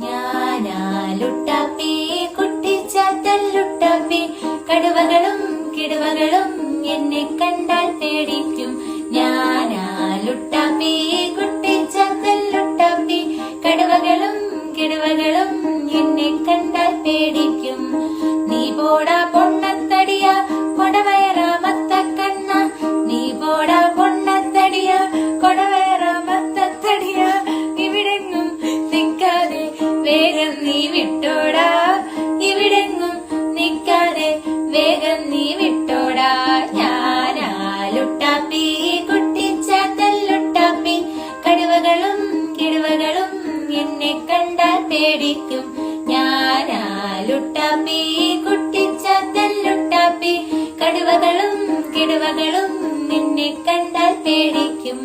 ഞാനാലുട്ടാപ്പി കുട്ടിച്ചാത്തല്ലുട്ടാപ്പി കടുവകളും കിടുവകളും എന്നെ കണ്ടാൽ പേടിക്കും. ഞാനാലുട്ടാപ്പി കുട്ടിച്ചാത്തല്ലുട്ടാപ്പി കടുവകളും കിടുവകളും എന്നെ കണ്ടാൽ പേടിക്കും. നീ പോടാ പൊണ്ണത്തടിയ കൊടവയറാമത്തക്കണ്ണ, നീ പോടാ പൊണ്ണത്തടിയ കൊടവയറാമത്തടിയ, ഇവിടെങ്ങും നിൽക്കാതെ വേഗം നീ വിട്ടോടാ, ഇവിടെങ്ങും നിൽക്കാതെ വേഗം നീ വിട്ടോടാ. ഞാനാലുട്ടാപ്പി കുട്ടിച്ചാത്തല്ലുട്ടാപ്പി കടുവകളും കിടുവകളും എന്നെ കണ്ടാൽ പേടിക്കും. ഞാനാലുട്ടാപ്പി കുട്ടിച്ചാത്തല്ലുട്ടാപ്പി കടുവകളും കിടുവകളും എന്നെ കണ്ടാൽ പേടിക്കും.